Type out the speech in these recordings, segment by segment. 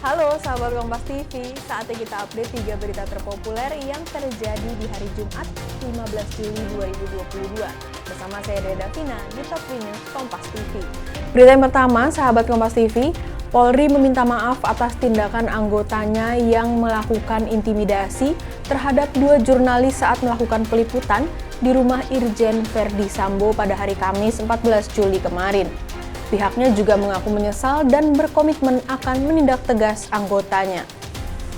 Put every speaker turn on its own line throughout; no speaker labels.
Halo sahabat Kompas TV, saatnya kita update 3 berita terpopuler yang terjadi di hari Jumat 15 Juli 2022. Bersama saya Dea Davina di Top 3 News Kompas TV. Berita yang pertama, sahabat Kompas TV, Polri meminta maaf atas tindakan anggotanya yang melakukan intimidasi terhadap 2 jurnalis saat melakukan peliputan di rumah Irjen Verdi Sambo pada hari Kamis 14 Juli kemarin. Pihaknya juga mengaku menyesal dan berkomitmen akan menindak tegas anggotanya.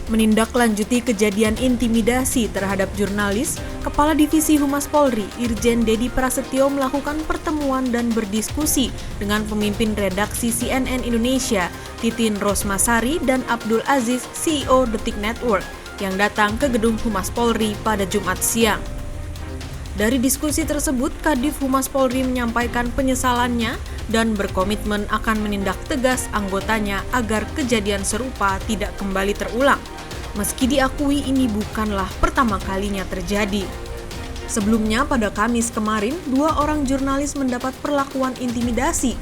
Menindaklanjuti kejadian intimidasi terhadap jurnalis, Kepala Divisi Humas Polri, Irjen Dedi Prasetyo melakukan pertemuan dan berdiskusi dengan pemimpin redaksi CNN Indonesia, Titin Rosmasari dan Abdul Aziz, CEO Detik Network, yang datang ke gedung Humas Polri pada Jumat siang. Dari diskusi tersebut, Kadif Humas Polri menyampaikan penyesalannya dan berkomitmen akan menindak tegas anggotanya agar kejadian serupa tidak kembali terulang. Meski diakui ini bukanlah pertama kalinya terjadi. Sebelumnya pada Kamis kemarin, 2 orang jurnalis mendapat perlakuan intimidasi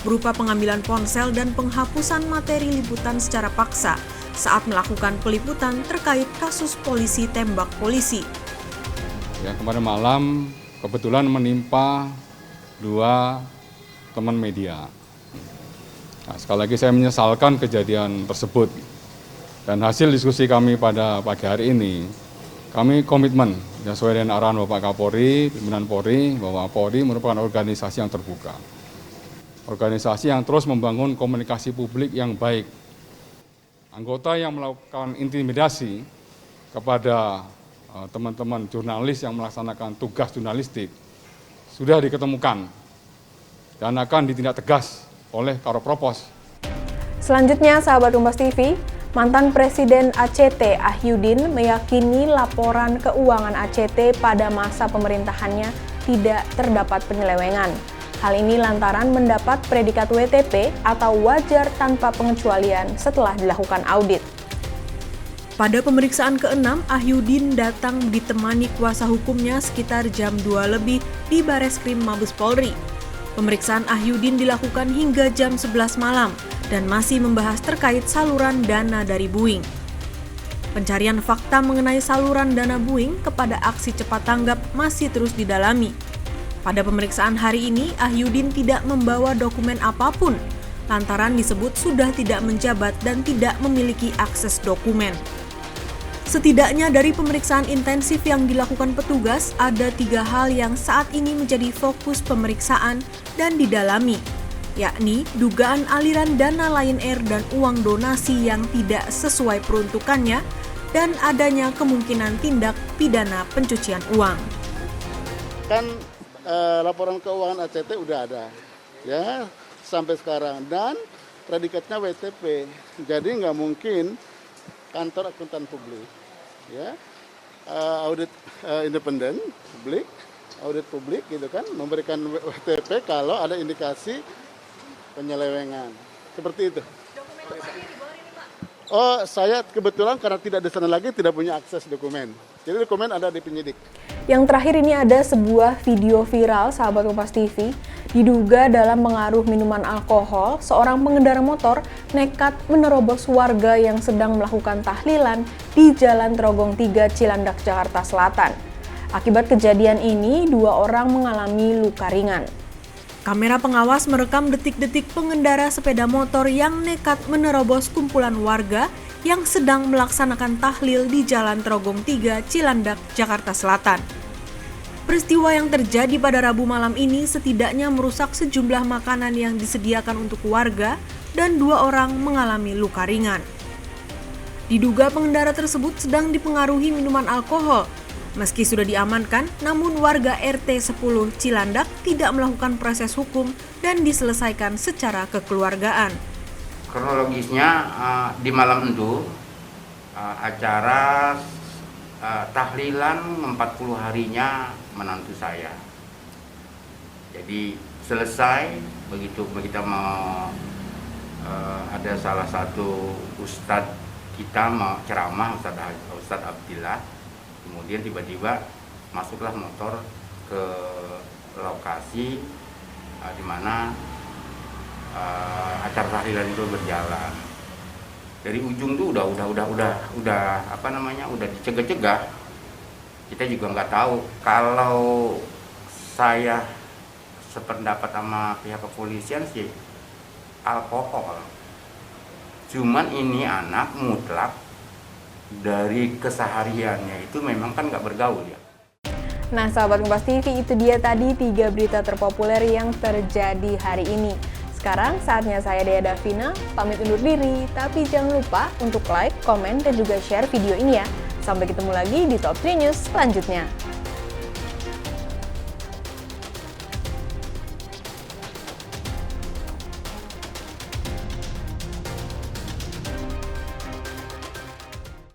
berupa pengambilan ponsel dan penghapusan materi liputan secara paksa saat melakukan peliputan terkait kasus polisi tembak polisi.
Yang kemarin malam kebetulan menimpa 2 teman media. Nah, sekali lagi saya menyesalkan kejadian tersebut. Dan hasil diskusi kami pada pagi hari ini, kami komitmen sesuai dengan arahan Bapak Kapolri, pimpinan Polri, bahwa Polri merupakan organisasi yang terbuka. Organisasi yang terus membangun komunikasi publik yang baik. Anggota yang melakukan intimidasi kepada teman-teman jurnalis yang melaksanakan tugas jurnalistik sudah diketemukan dan akan ditindak tegas oleh Karopropos.
Selanjutnya, sahabat Kompas TV, mantan Presiden ACT Ahyudin meyakini laporan keuangan ACT pada masa pemerintahannya tidak terdapat penyelewengan. Hal ini lantaran mendapat predikat WTP atau wajar tanpa pengecualian setelah dilakukan audit. Pada pemeriksaan ke-6, Ahyudin datang ditemani kuasa hukumnya sekitar jam 2 lebih di Bareskrim Mabes Polri. Pemeriksaan Ahyudin dilakukan hingga jam 11 malam dan masih membahas terkait saluran dana dari Boeing. Pencarian fakta mengenai saluran dana Boeing kepada aksi cepat tanggap masih terus didalami. Pada pemeriksaan hari ini, Ahyudin tidak membawa dokumen apapun, lantaran disebut sudah tidak menjabat dan tidak memiliki akses dokumen. Setidaknya dari pemeriksaan intensif yang dilakukan petugas, ada 3 hal yang saat ini menjadi fokus pemeriksaan dan didalami, yakni dugaan aliran dana Lion Air dan uang donasi yang tidak sesuai peruntukannya, dan adanya kemungkinan tindak pidana pencucian uang.
Kan laporan keuangan ACT udah ada, ya sampai sekarang, dan predikatnya WTP, jadi nggak mungkin kantor akuntan publik, ya audit independen publik, audit publik gitu kan, memberikan WTP kalau ada indikasi penyelewengan seperti itu. Dokumen di bawah ini, Pak? Oh, saya kebetulan karena tidak di sana lagi tidak punya akses dokumen. Jadi dokumen ada di penyidik.
Yang terakhir ini ada sebuah video viral sahabat Kompas TV. Diduga dalam pengaruh minuman alkohol, seorang pengendara motor nekat menerobos warga yang sedang melakukan tahlilan di Jalan Trogong 3 Cilandak, Jakarta Selatan. Akibat kejadian ini, 2 orang mengalami luka ringan. Kamera pengawas merekam detik-detik pengendara sepeda motor yang nekat menerobos kumpulan warga yang sedang melaksanakan tahlil di Jalan Trogong 3 Cilandak, Jakarta Selatan. Peristiwa yang terjadi pada Rabu malam ini setidaknya merusak sejumlah makanan yang disediakan untuk warga dan 2 orang mengalami luka ringan. Diduga pengendara tersebut sedang dipengaruhi minuman alkohol. Meski sudah diamankan, namun warga RT 10 Cilandak tidak melakukan proses hukum dan diselesaikan secara kekeluargaan.
Kronologisnya di malam itu acara tahlilan 40 harinya menantu saya. Jadi selesai begitu kita mau ada salah satu ustadz kita mau ceramah, Ustadz Abdillah, kemudian tiba-tiba masuklah motor ke lokasi di mana acara tahlilan itu berjalan. dari ujung tuh udah apa namanya, udah dicegah-cegah. Kita juga nggak tahu. Kalau saya sependapat sama pihak kepolisian sih alkohol. Cuman ini anak mutlak dari kesehariannya itu memang kan nggak bergaul ya.
Nah, sahabat Kompas TV, itu dia tadi 3 berita terpopuler yang terjadi hari ini. Sekarang saatnya saya Dea Davina pamit undur diri, tapi jangan lupa untuk like, komen, dan juga share video ini ya. Sampai ketemu lagi di Top 3 News selanjutnya.